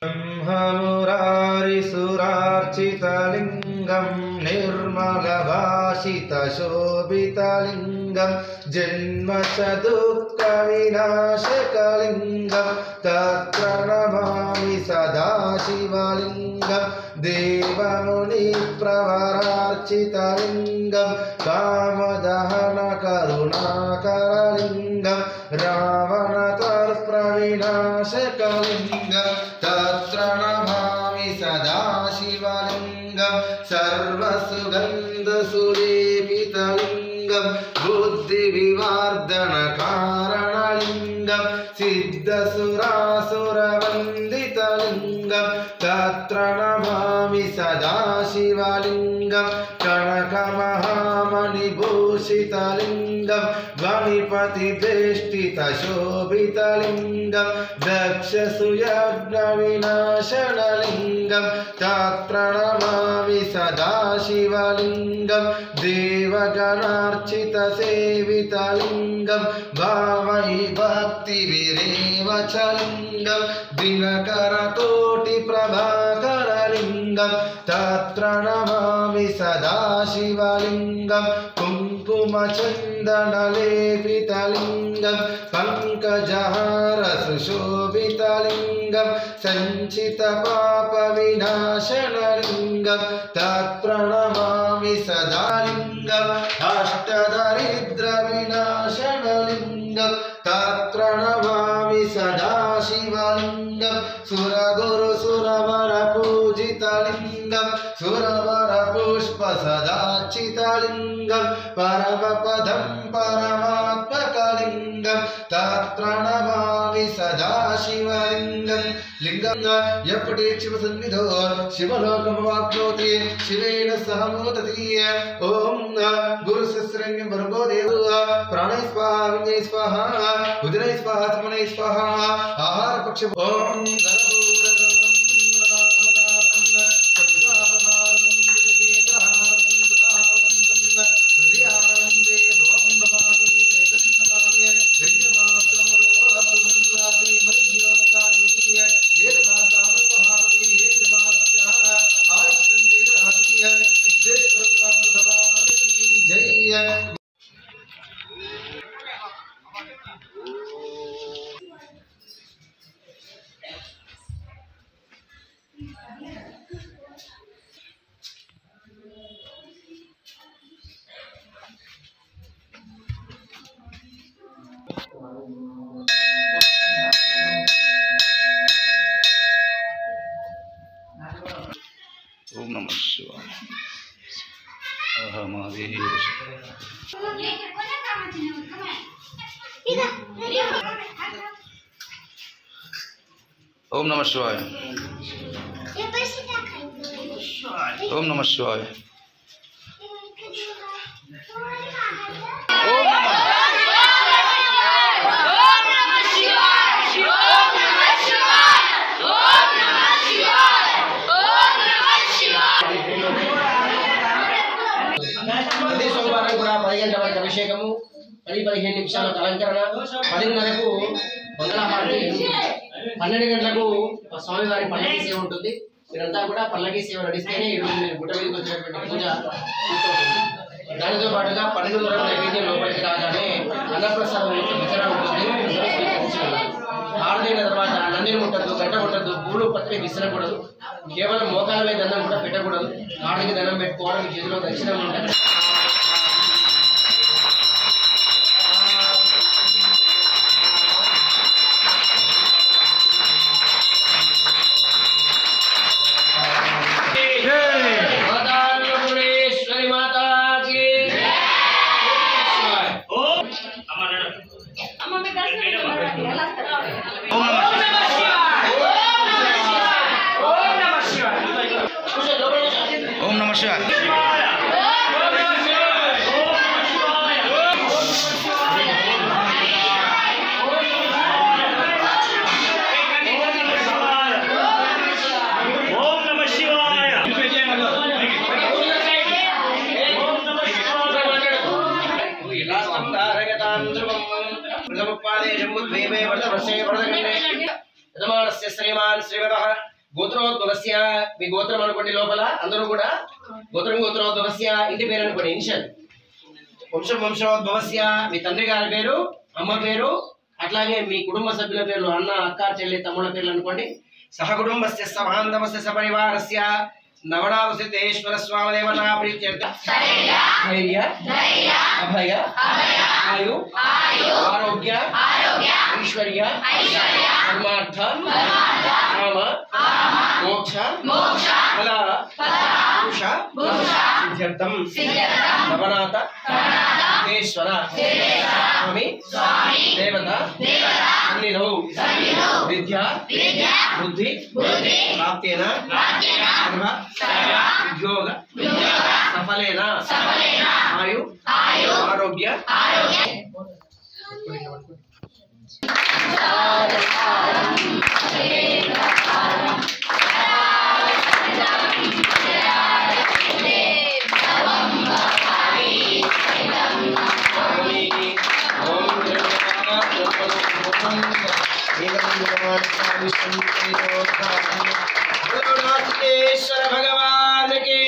ब्रह्ममुरारिसुरार्चितलिङ्गं निर्मलभाषितशोभितलिङ्गं जन्म च दुःखविनाशकलिङ्गं तत्र नमामि सदाशिवलिङ्गं देवमुनिप्रवरार्चितलिङ्गं कामदहनकरुणाकरलिङ्गं रावणतर्प्रविनाशकलिङ्गं तत्र नमामि सदाशिवलिङ्गं सर्वसुगन्धसुलेपितलिङ्गं बुद्धिविवर्धनकारणलिङ्गं सिद्धसुरासुरवन्दितलिङ्गं तत्र नमामि सदाशिवलिङ्गं कनकमहामणिभूषितलिङ्गं गणपतिवेष्टितशोभितलिङ्गं दक्षसुयज्ञविनाशनलिङ्गं तत्र नमामि सदाशिवलिङ्गं देवगणार्चितसेवितलिङ्गं भावै भक्तिविरेव च लिङ्गं दिनकरकोटिप्रभाकरलिङ्गं तत्र नमामि सदाशिवलिङ्गं कुङ्कुमचन्दनलेपितलिङ्गं पङ्कजहारसुशोभितलिङ्गं सञ्चितपापविनाशनलिङ्गं तत्र नमामि सदालिङ्गम् अष्टदरिद्रविनाशनलिङ्गं तत्र नमामि सदाशिवलिङ्गं सुरगुरुसुरवरपूजितलिङ्गं सुरवरपुष्पसदार्चितलिङ्गं परमपदं परमात्मकलिङ्गं तत्र नमामि सदाशिवलिङ्गं लिङ्गं यपटे शिवसन्निधौ शिवलोकमवाप्नोति शिवेन सह मोदति ॐ गुरुसहस्रलिङ्गं भर्गो देवः प्राणै स्वाहा विඤ्ඤै स्वाहा उदरै स्वाहा समनै स्वाहा आहार पक्ष ॐ ओम नमः शिवाय महादेव ओम नमः शिवाय ओम नमः शिवाय అభిషేకము 10-15 నిమిషాల అలంకరణ 10:30కు మంగళహారతి 12 గంటలకు స్వామివారి పల్లకి సేవ ఉంటుంది. మీరంతా కూడా పల్లకి సేవ నడిస్తేనే ఈరోజు మీరు గుట్ట మీదకి వచ్చినటువంటి పూజ దానితో పాటుగా 12:30 నైవేద్యం లోపలికి రాగానే అన్నప్రసాదం వితరణ ఉంటుంది. ఆరుదైన తర్వాత నందిని ముట్టద్దు, గంట కొట్టద్దు, పూలు పత్రి విసరకూడదు, కేవలం మోకాల మీద దండం కూడా పెట్టకూడదు. ఆడికి దండం పెట్టుకోవడం, చేతిలో దక్షిణం ఉంటుంది. ओम नमः शिवाय श्रीमान श्रीवरः గోత్రోద్భవస్య మీ గోత్రం అనుకోండి లోపల అందరూ కూడా గోత్రోద్భవస్య ఇంటి పేరు అనుకోండి ఇనిషియల్. వంశోద్భవస్య మీ తండ్రి గారి పేరు అమ్మ పేరు అట్లాగే మీ కుటుంబ సభ్యుల పేర్లు అన్న అక్క చెల్లి తమ్ముళ్ళ పేర్లు అనుకోండి. సహకుటుంబస్య సబాంధవస్య సపరివారస్య నవనాథ సిద్ధేశ్వర స్వామి దేవతా ప్రీత్యర్థ ధైర్య అభయ ఆయు ఆరోగ్య ఐశ్వర్య ధర్మార్థ కామ మోక్ష ఫల పురుష సిద్ధ్యర్థం నవనాథ సిద్ధేశ్వర స్వామి దేవత సన్నిధౌ విద్యా బుద్ధి ప్రాప్తేన సర్వ ఉద్యోగ సఫలేన ఆయు ఆరోగ్య भगवान की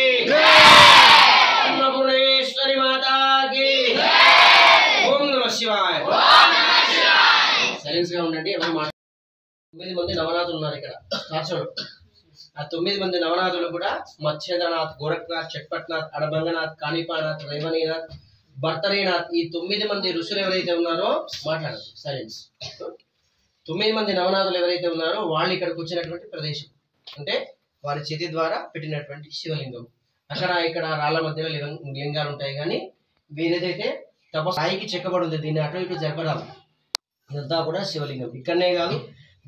अन्नपूर्णेश्वरी माता की ओम नमः शिवाय. సైలెన్స్ గా ఉండండి. ఎవరు మాట 9 మంది నవనాథులు ఉన్నారు ఇక్కడ కాచోడు. ఆ 9 మంది నవనాథులు కూడా మత్స్యేంద్రనాథ్, గోరఖ్నాథ్, చట్పట్నాథ్, అడబంగనాథ్, కాణిపానాథ్, రేవణీనాథ్, భర్తరీనాథ్ ఈ 9 మంది ఋషులు ఎవరైతే ఉన్నారో మాట్లాడదు. సైలెన్స్. 9 మంది నవనాథులు ఎవరైతే ఉన్నారో వాళ్ళు ఇక్కడికి వచ్చినటువంటి ప్రదేశం అంటే వారి చేతి ద్వారా పెట్టినటువంటి శివలింగం. అక్కడ ఇక్కడ రాళ్ల మధ్యలో లింగాలు ఉంటాయి కానీ వీరేదైతే తపస్థాయికి చెక్కబడి ఉంది. దీన్ని అటు ఇటు జరపరాదు. ఇదంతా కూడా శివలింగం. ఇక్కడనే కాదు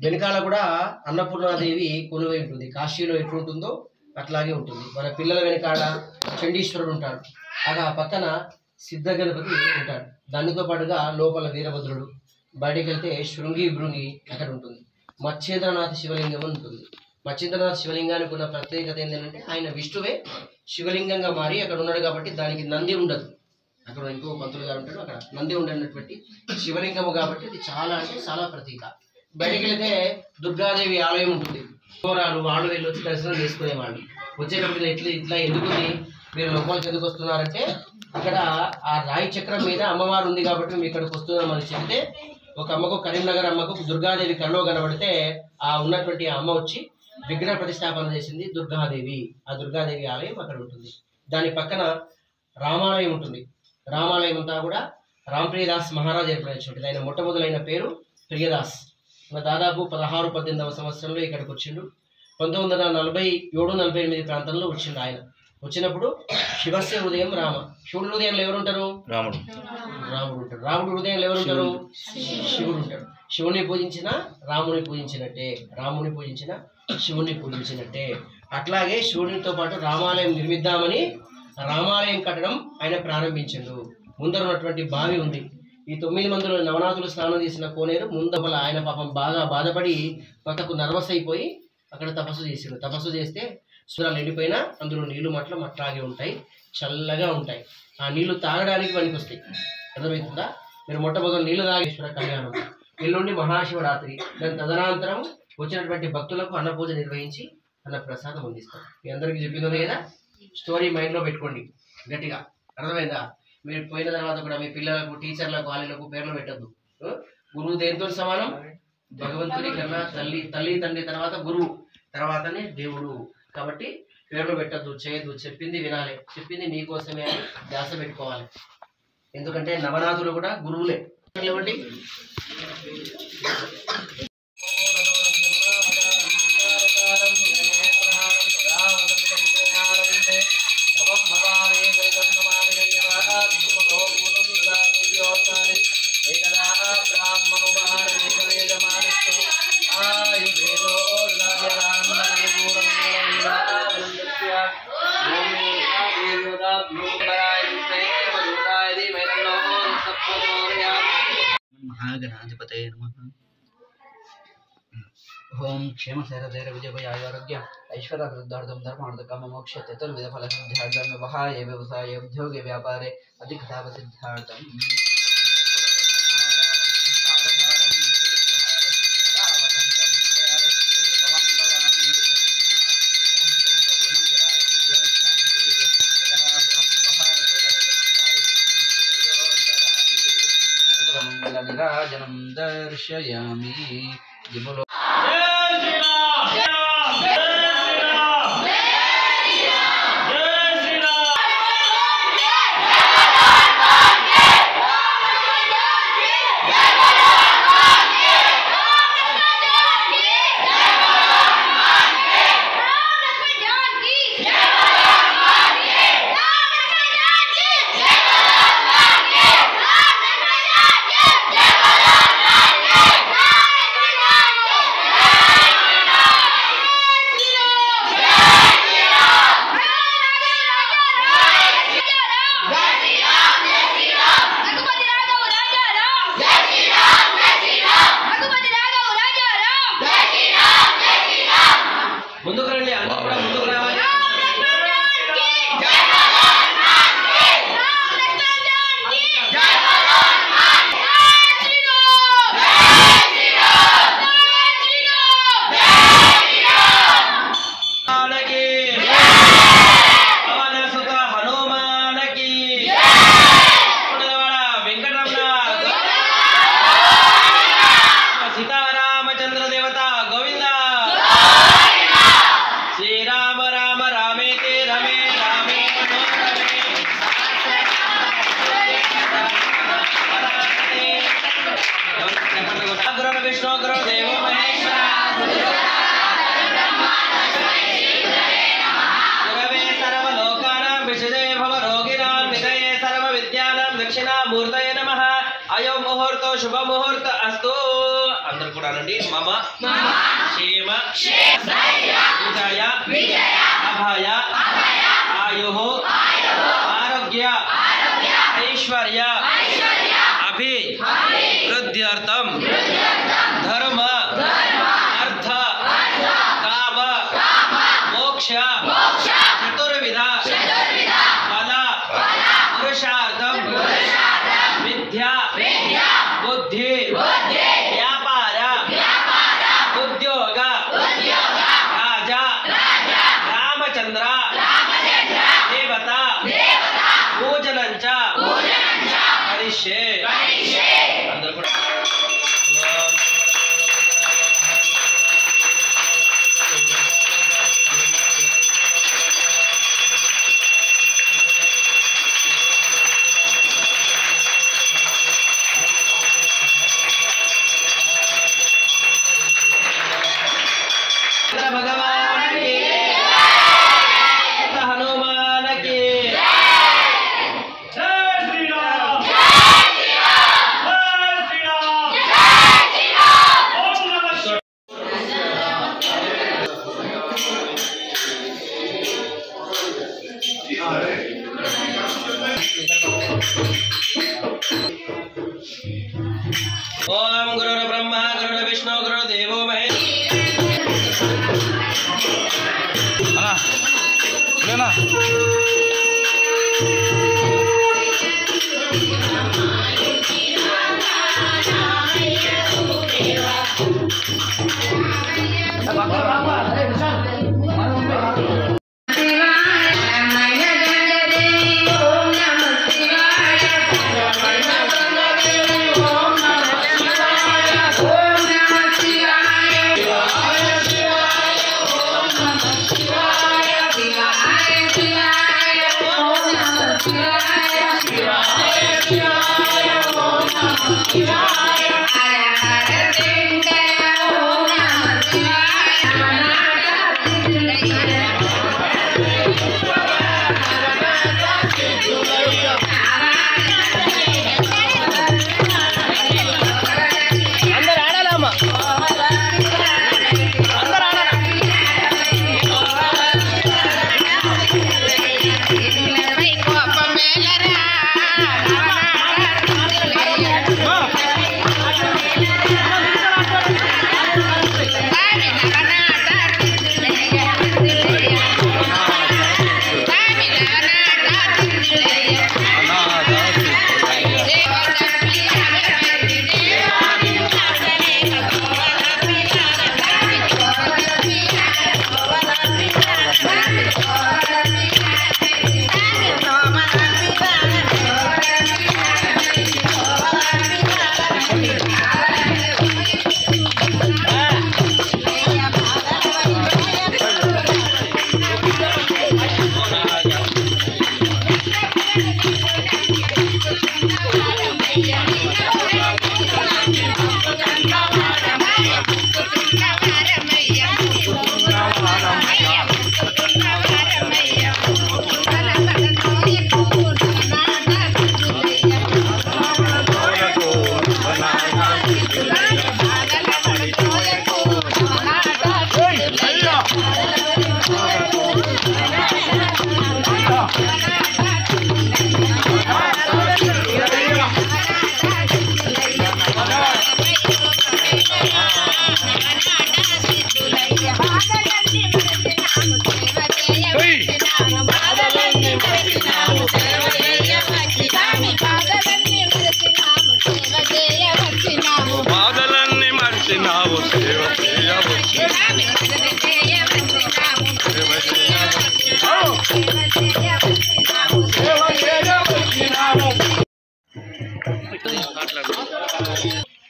వెనకాల కూడా అన్నపూర్ణాదేవి కొలువై ఉంటుంది. కాశీలో ఎట్లుంటుందో అట్లాగే ఉంటుంది. మన పిల్లల వెనకాల చండీశ్వరుడు ఉంటాడు. అలా పక్కన సిద్ధ గణపతి ఉంటాడు. దానితో పాటుగా లోపల వీరభద్రుడు, బయటికి వెళ్తే శృంగి భృంగి అక్కడ ఉంటుంది. మత్స్యేంద్రనాథ్ శివలింగం ఉంటుంది. మత్స్యేంద్రనాథ్ శివలింగానికి ఉన్న ప్రత్యేకత ఏంటంటే ఆయన విష్ణువే శివలింగంగా మారి అక్కడ ఉన్నాడు కాబట్టి దానికి నంది ఉండదు. అక్కడ ఇంకో పంతులు గారు ఉంటాడు, అక్కడ నంది ఉండనటువంటి శివలింగము కాబట్టి ఇది చాలా అంటే చాలా ప్రతీక. బయటికి వెళితే దుర్గాదేవి ఆలయం ఉంటుంది. ఘోరాలు వాళ్ళు వెళ్ళి వచ్చి దర్శనం చేసుకునేవాళ్ళు. వచ్చేటప్పుడు ఇట్లా ఎందుకుంది మీరు లోపలికి ఎందుకు వస్తున్నారంటే ఇక్కడ ఆ రాయి చక్రం మీద అమ్మవారు ఉంది కాబట్టి మేము ఇక్కడికి వస్తున్నామని చెప్తే ఒక అమ్మకు కరీంనగర్ అమ్మకు దుర్గాదేవి కల్లో కనబడితే ఆ ఉన్నటువంటి అమ్మ వచ్చి విగ్రహ ప్రతిష్టాపన చేసింది దుర్గాదేవి. ఆ దుర్గాదేవి ఆలయం అక్కడ ఉంటుంది. దాని పక్కన రామాలయం ఉంటుంది. రామాలయం అంతా కూడా రాంప్రియదాస్ మహారాజ్ ఏర్పడినటువంటి ఆయన మొట్టమొదలైన పేరు ప్రియదాస్. దాదాపు 16-18వ సంవత్సరంలో ఇక్కడికి వచ్చిండు. 1947-48 ప్రాంతంలో వచ్చిండు ఆయన. వచ్చినప్పుడు శివస్య హృదయం రామ. శివుడి హృదయంలో ఎవరు ఉంటారు? రాముడు ఉంటాడు. రాముడు హృదయంలో ఎవరు ఉంటారు? శివుడు ఉంటాడు. శివుని పూజించిన రాముని పూజించినట్టే, రాముని పూజించిన శివుని పూజించినట్టే. అట్లాగే శివునితో పాటు రామాలయం నిర్మిద్దామని రామాలయం కట్టడం ఆయన ప్రారంభించిండు. ముందర ఉన్నటువంటి బావి ఉంది. ఈ 9 మందిలో నవనాథులు స్నానం చేసిన కోనేరు ముందల ఆయన పాపం బాగా బాధపడి పక్కకు నర్వస్ అయిపోయి అక్కడ తపస్సు చేసిండు. తపస్సు చేస్తే సురాలు ఎండిపోయినా అందులో నీళ్లు మట్లాగే ఉంటాయి, చల్లగా ఉంటాయి. ఆ నీళ్లు తాగడానికి పనికి వస్తాయి. అర్థమవుతుందా? మీరు మొట్టమొదటి నీళ్లు తాగేశ్వర కళ్యాణం, ఎల్లుండి మహాశివరాత్రి. దాని తదనంతరం వచ్చినటువంటి భక్తులకు అన్నపూజ నిర్వహించి అన్న ప్రసాదం అందిస్తారు. మీ అందరికీ చెప్పింది కదా, స్టోరీ మైండ్లో పెట్టుకోండి గట్టిగా. అర్థమైందా? మీరు పోయిన తర్వాత కూడా మీ పిల్లలకు, టీచర్లకు, వాళ్ళకు పేర్లు పెట్టద్దు. గురువు దేనితో సమానం? భగవంతుని కన్నా తల్లి తండ్రి తర్వాత గురువు, తర్వాతనే దేవుడు. కాబట్టి పేర్లు పెట్టద్దు, చేయద్దు. చెప్పింది వినాలి, చెప్పింది నీకోసమే అని ధ్యాస పెట్టుకోవాలి. ఎందుకంటే నవనాథులు కూడా గురువులే. కాబట్టి महागणाधिपतये नमः। ओम क्षेम शैरधैर्य विजय आरोग्य ऐश्वर्य वृद्धार्थम धर्मार्थ काम मोक्ष चतुर्विध फल सिद्धार्थम व्यवहारे व्यवसाय उद्योगे व्यापारे अधिकताव सिद्धार्थम। दर्शयामि जिमुलो अयं मुहूर्तो शुभ मुहूर्त अस्तु अंदर కూడా అనండి మమ క్షేమ విజయ అభయ ఆయుః ఆరోగ్య ఐశ్వర్య అభివృద్ధ్యర్థం ధర్మ అర్థ కామ మోక్ష చతుర్విధ ఫల పురుషార్థం विद्या बुद्धि व्यापार उद्योग राजा रामचंद्र देवता पूजनंच करिष्ये ओम गुरुर्ब्रह्मा गुरुर्विष्णु गुरुर्देवो महेश्वरः लेना Yeah.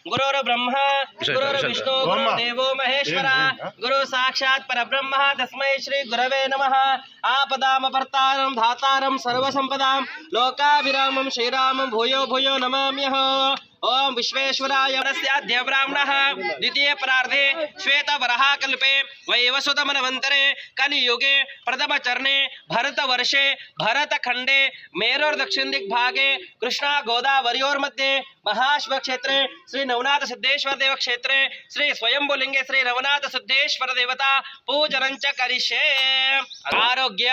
गुरुर् ब्रह्मा गुरुर्विष्णु गुरुर्देवो महेश्वरा गुरु साक्षात् परब्रह्म तस्मै श्री गुरवे नमः। आपदामपर्तारं धातारं सर्वसंपदां लोकाभिरामं श्रीरामं भूयो भूयो नमाम्यः। ओम विश्वेश्वराय वरस्याद्य ब्राह्मणः द्वितीय परार्धे श्वेत वराहकल्पे वैवस्वतमनवन्तरे कलियुगे प्रथम चरणे भरत वर्षे भरत खंडे मेरोर दक्षिण दिग्भागे कृष्णा गोदावरीयोर्मध्ये महाश्व क्षेत्रे श्री नवनाथ सिद्धेश्वर देव क्षेत्रे श्री स्वयंभुलिंगे श्री नवनाथ सिद्धेश्वर देवता पूजनं च करिष्ये। आरोग्य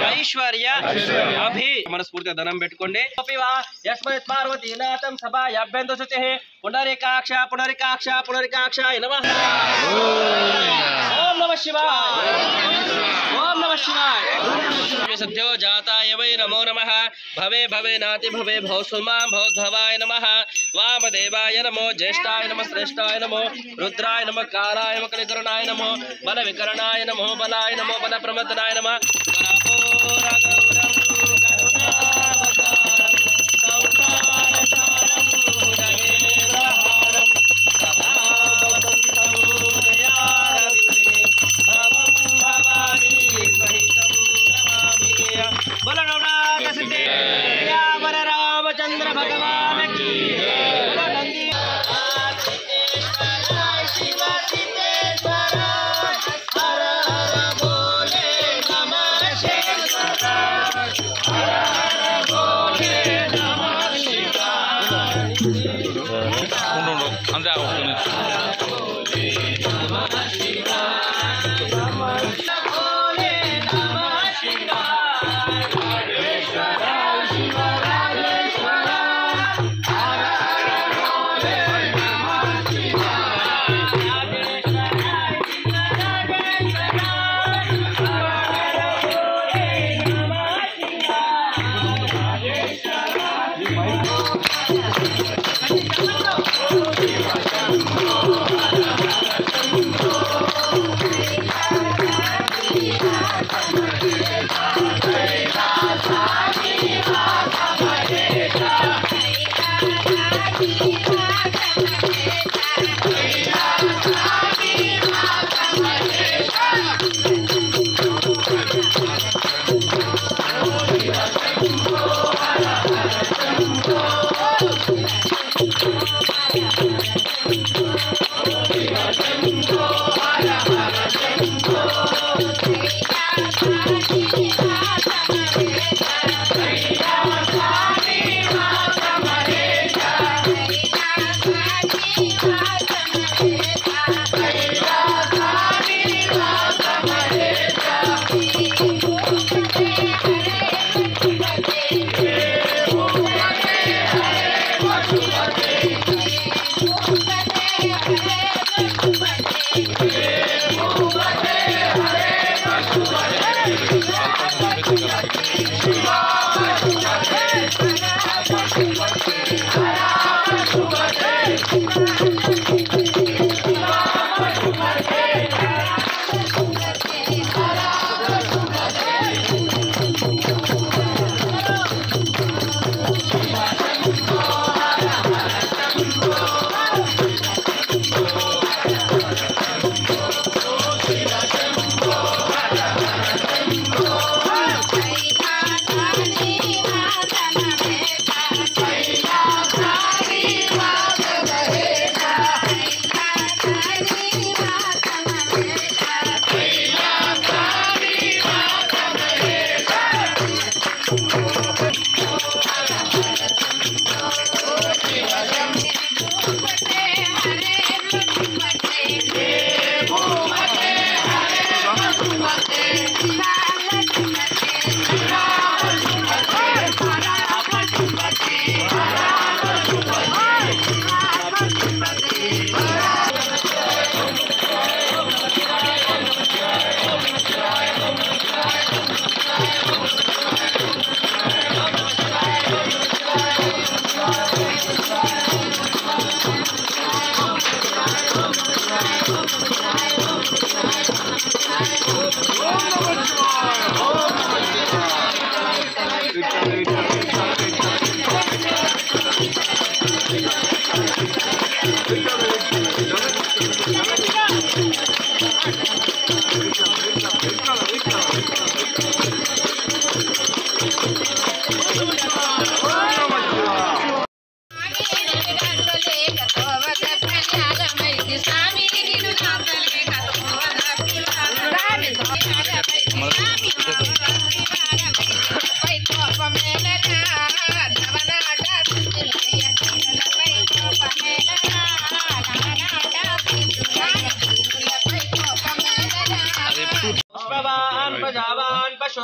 ऐश्वर्य अभि मनस्फूर्ति धनं पेट्टुकोंडि यस्मत् पार्वतीनाथं सभाया पुनरिकाक्ष पुनरिकाक्ष पुनरिकाक्षाय नमः। ओम नमः शिवाय ओम नमः शिवाय। सद्यो जाताय वै नमो नमः। भवे भवे नाति भवे भवसुमा भवद्भवाय नमः। वामदेवाय नमो ज्येष्ठाय नमः श्रेष्ठाय नमो रुद्राय नमः कालाय नमः कलिकरणाय नमो बल विकरणाय नमो बलाय नमो बल प्रमदनाय नमः। रामचंद्र भगवान की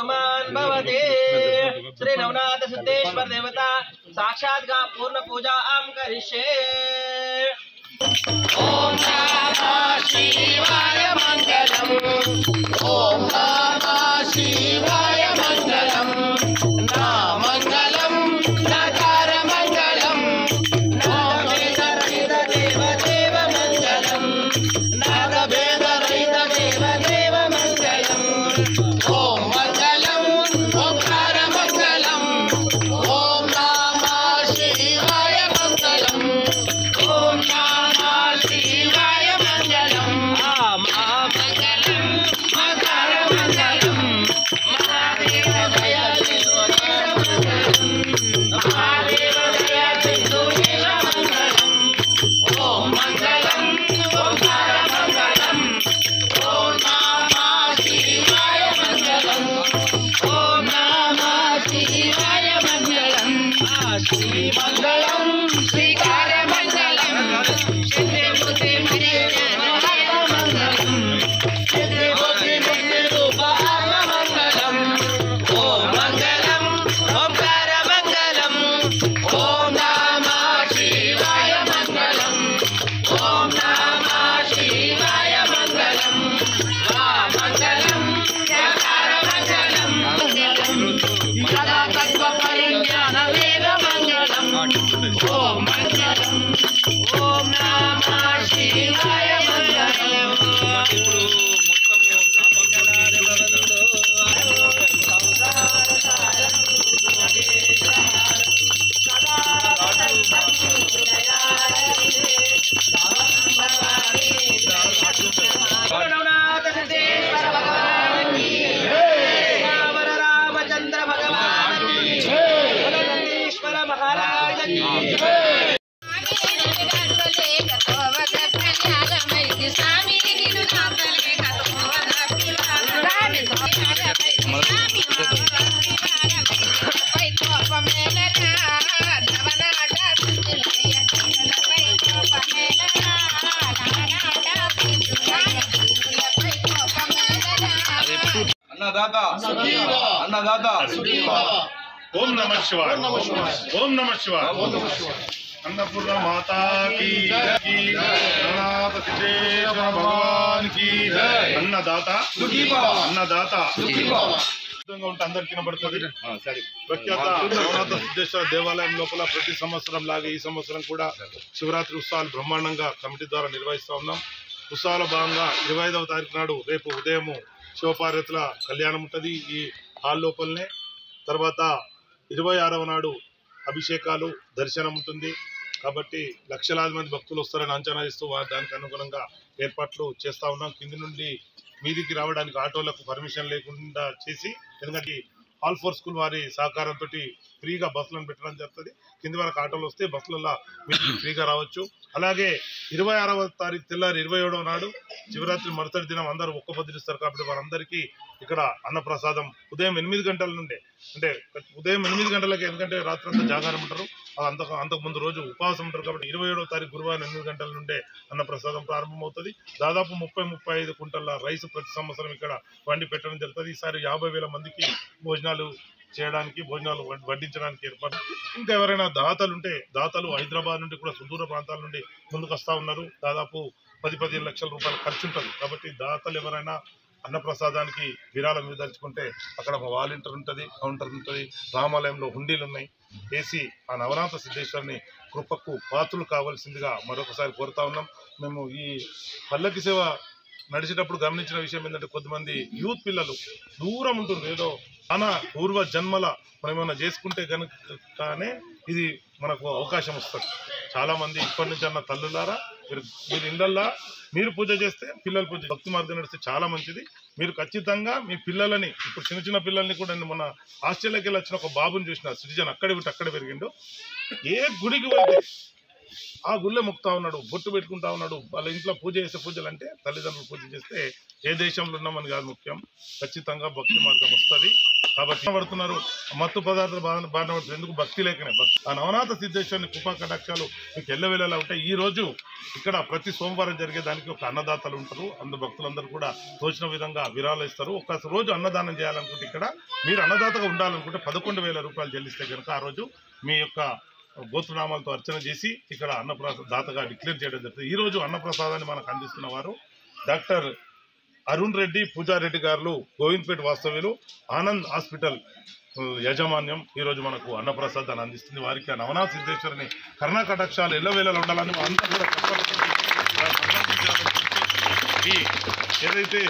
पवमान भवते। श्री नवनाथ सिद्धेश्वर देवता साक्षात का पूर्ण पूजा आम करिष्ये। ओम नमः शिवाय मंगलम। ओम नमः शिवाय मंगलम। ना मंगलम नकार मंगलम। नागभेद रहित देव देव मंगलम। नागभेद रहित देव देव मंगलम। ओम मंगलम ओंकार मंगलम। ओम नमः शिवाय मंगलम। ओम नमः शिवाय मंगलम। मंगलम मंगल मंगलम। महादेव दया सिंधु मंगलम। महादेव दया सिंधु मंगलम। ओम मंगलम ओंकार मंगलम। ओम नमः शिवाय मंगलम। ओम नमः शिवाय मंगलम। श्री मंगलम श्रीकार मंगलम। सिद्धि बुद्धि मेरे मंगलम। सिद्धि बुद्धि मेरे रूप मंगलम। ओम मंगलम ओंकार मंगलम। ओम नमः शिवाय मंगलम। ओम नमः शिवाय मंगलम। मंगलम ओंकार मंगलम। सदा तत्व परिज्ञान वेद मंगलम। ओम मंगलम। ओम नमः शिवाय मंगलम। नवनाथ सिद्धेश्वर भगवान की जय। रावण रामचंद्र भगवान की जय। नंदीश्वर महाराज की जय। अन्नदाता अन्नदाता ओम नमः शिवाय। ओम नमः शिवाय। अन्नपूर्णा माता की नवनाथ सिद्धेश्वर भगवान की अन्नदाता अन्नदाता ఉంటే అందరికి వినబడుతుంది. ప్రఖ్యాత నవనాథ సిద్ధేశ్వర దేవాలయం లోపల ప్రతి సంవత్సరం లాగా ఈ సంవత్సరం కూడా శివరాత్రి ఉత్సవాలు బ్రహ్మాండంగా కమిటీ ద్వారా నిర్వహిస్తూ ఉన్నాం. ఉత్సవాల భాగంగా 25వ తారీఖు నాడు రేపు ఉదయం శివపార్వతుల కళ్యాణం ఉంటుంది ఈ హాల్ లోపలనే. తర్వాత 26వ నాడు అభిషేకాలు దర్శనం ఉంటుంది. కాబట్టి లక్షలాది మంది భక్తులు వస్తారని అంచనా ఇస్తూ దానికి అనుగుణంగా ఏర్పాట్లు చేస్తూ ఉన్నాం. కింది నుండి మీదికి రావడానికి ఆటోలకు పర్మిషన్ లేకుండా చేసి, ఎందుకంటే ఆల్ ఫోర్ స్కూల్ వారి సహకారంతో ఫ్రీగా బస్సులను పెట్టడం జరుగుతుంది. కింది వరకు ఆటోలు వస్తే బస్సులలో మీదికి ఫ్రీగా రావచ్చు. అలాగే 26వ తారీఖు తెల్లారి 27వ నాడు శివరాత్రి మరుసటి దినం అందరూ ఒక్క పొద్దులిస్తారు. కాబట్టి వారందరికీ ఇక్కడ అన్నప్రసాదం ఉదయం 8 గంటల నుండే, అంటే ఉదయం 8 గంటలకి, ఎందుకంటే రాత్రి అంతా జాగారం ఉంటారు, అంతకుముందు రోజు ఉపవాసం ఉంటారు. కాబట్టి 27వ తారీఖు గురువారం 8 గంటల నుండే అన్నప్రసాదం ప్రారంభమవుతుంది. దాదాపు 30-35 కుంటల రైస్ ప్రతి సంవత్సరం ఇక్కడ వండి పెట్టడం జరుగుతుంది. ఈసారి 50,000 మందికి భోజనాలు వడ్డించడానికి ఏర్పాటు. ఇంకా ఎవరైనా దాతలు ఉంటే దాతలు హైదరాబాద్ నుండి కూడా సుదూర ప్రాంతాల నుండి ముందుకు వస్తూ ఉన్నారు. దాదాపు 10-15 లక్షల రూపాయలు ఖర్చు ఉంటుంది. కాబట్టి దాతలు ఎవరైనా అన్నప్రసాదానికి విరాళం ఇవ్వదలుచుకుంటే అక్కడ ఒక వాలంటీర్ ఉంటుంది, కౌంటర్ ఉంటుంది, రామాలయంలో హుండీలు ఉన్నాయి. వేసి ఆ నవనాథ సిద్ధేశ్వరుని కృపకు పాత్రలు కావాల్సిందిగా మరొకసారి కోరుతా ఉన్నాం. మేము ఈ పల్లకి సేవ నడిచేటప్పుడు గమనించిన విషయం ఏంటంటే, కొంతమంది యూత్ పిల్లలు దూరం ఉంటుంది, ఏదో మన పూర్వ జన్మల మనం ఏమైనా చేసుకుంటే కనుకనే ఇది మనకు అవకాశం వస్తుంది. చాలామంది ఇప్పటి నుంచి అన్న తల్లులారా, మీరు ఇళ్ళల్లా మీరు పూజ చేస్తే పిల్లలు పూజ భక్తి మార్గం నడిస్తే చాలా మంచిది. మీరు ఖచ్చితంగా మీ పిల్లలని, ఇప్పుడు చిన్న చిన్న పిల్లల్ని కూడా మన ఆస్ట్రేలియాకి వెళ్ళి వచ్చిన ఒక బాబుని చూసిన సిటిజన్ అక్కడే పుట్టి అక్కడే పెరిగిండు. ఏ గుడికి వెళ్తే ఆ గుళ్ళే మొక్కుతా ఉన్నాడు, బొట్టు పెట్టుకుంటా ఉన్నాడు. వాళ్ళ ఇంట్లో పూజ చేసే పూజలు అంటే తల్లిదండ్రులు పూజ చేస్తే ఏ దేశంలో ఉన్నామని కాదు ముఖ్యం, ఖచ్చితంగా భక్తి మార్గం వస్తుంది. కాబట్టి పడుతున్నారు మత్తు పదార్థాలు బారిన పడుతున్నారు. ఎందుకు? భక్తి లేకనే. ఆ నవనాథ సిద్ధేశ్వరుని కృపా కటాక్షాలు మీకు ఎల్లవేళలా ఉంటాయి. ఈ రోజు ఇక్కడ ప్రతి సోమవారం జరిగేదానికి ఒక అన్నదాతలు ఉంటారు. అందు భక్తులందరూ కూడా తోచిన విధంగా విరాళాలు ఇస్తారు. ఒక రోజు అన్నదానం చేయాలనుకుంటే ఇక్కడ మీరు అన్నదాతగా ఉండాలనుకుంటే 11,000 రూపాయలు చెల్లిస్తే కనుక ఆ రోజు మీ యొక్క గోత్రనామాలతో అర్చన చేసి ఇక్కడ అన్నప్రసాద దాతగా డిక్లేర్ చేయడం జరుగుతుంది. ఈ రోజు అన్నప్రసాదాన్ని మనకు అందిస్తున్న వారు డాక్టర్ అరుణ్ రెడ్డి పూజారెడ్డి గారు, గోవింద్పేట వాస్తవ్యులు, ఆనంద్ హాస్పిటల్ యాజమాన్యం ఈరోజు మనకు అన్నప్రసాదాన్ని అందిస్తుంది. వారికి ఆ నవనాథ సిద్ధేశ్వరుని కరుణా కటాక్షాలు ఎల్లవేళలు ఉండాలని అంతా కూడా ఈ ఏదైతే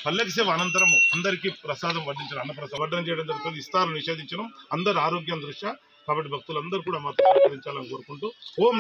పల్లకి సేవ అనంతరము అందరికీ ప్రసాదం వడ్డించడం, అన్నప్రసాదం వడ్డన చేయడం జరుగుతుంది. ఇస్తారులు నిషేధించడం అందరు ఆరోగ్యం దృష్ట్యా. కాబట్టి భక్తులందరూ కూడా మాతో సహకరించాలని కోరుకుంటూ ఓం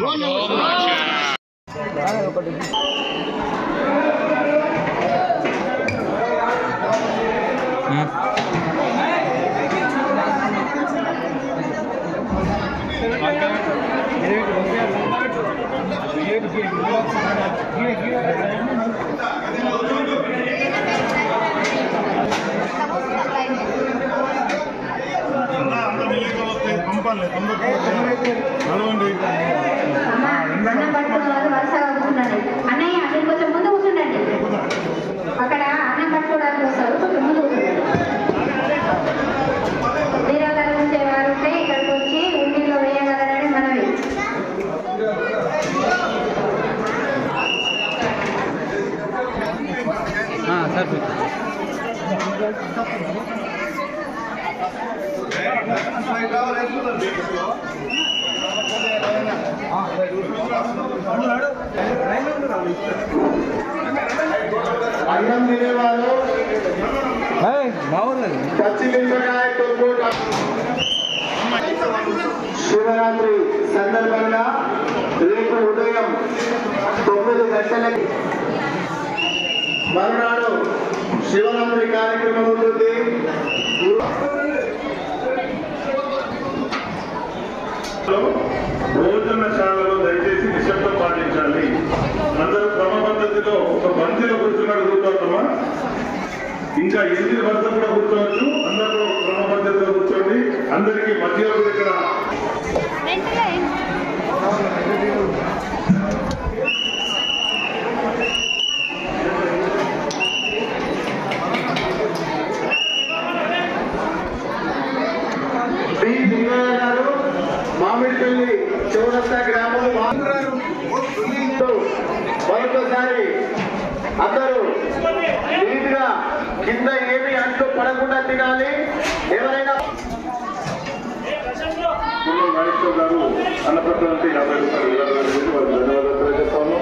అన్నయ్య మీరు కొంచెం ముందు కూర్చుండండి. అక్కడ అన్నం పట్టుకోవడానికి వస్తారు, కొంచెం ముందు కూర్చుండండి. వీరాలు ఉంచేవారు ఉంటే ఇక్కడికి వచ్చి ఉండిలో వేయగలరని మనవి. అన్నం తినేవారు పచ్చిమిరపకాయ శివరాత్రి సందర్భంగా రేపు ఉదయం 9 గంటలకి మరునాడు శివరాత్రి కార్యక్రమం ఉంటుంది. భోజనశాలలో దయచేసి నిశ్శబ్దం పాటించాలి. అందరూ క్రమ పద్ధతిలో ఒక బంతిలో కూర్చున్నాడు కూర్చోవటమా, ఇంకా 8 వద్ద కూడా కూర్చోవచ్చు. అందరూ క్రమ పద్ధతిలో కూర్చోండి. అందరికీ మధ్యలో ఇక్కడ మామిడిపల్లి చౌరస్తా గ్రామం మరొకసారి అందరూ నీట్గా కింద ఏమి అంటూ పడకుండా తినాలి. ఎవరైనా నాగేశ్వర గారు అన్నప్రసాదానికి 50 రూపాయలు వారికి ధన్యవాదాలు తెలియజేస్తాము.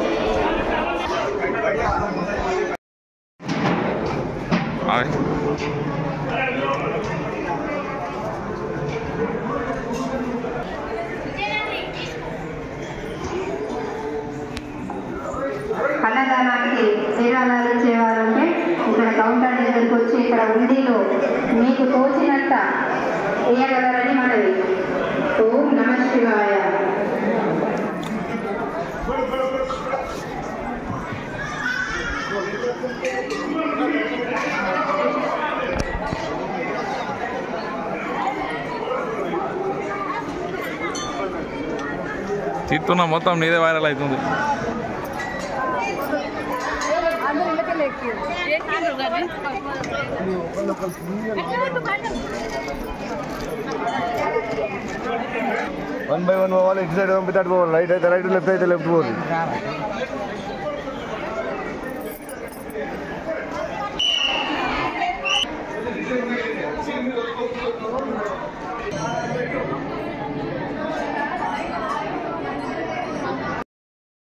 అన్నదానానికి విరాళాలు ఇచ్చేవారు ఉంటే ఇక్కడ కౌంటర్ దగ్గరికి వచ్చి ఇక్కడ ఉండిలో మీకు తోచినంత వేయగలరని మనవి. ఓం నమః శివాయ. తీస్తున్నా మొత్తం నీదే వైరల్ అవుతుంది. వన్ బై వన్ పోవాలి. ఇటు సైడ్ పంపితే అటు పోవాలి. రైట్ అయితే రైట్, లెఫ్ట్ అయితే లెఫ్ట్ పోవాలి.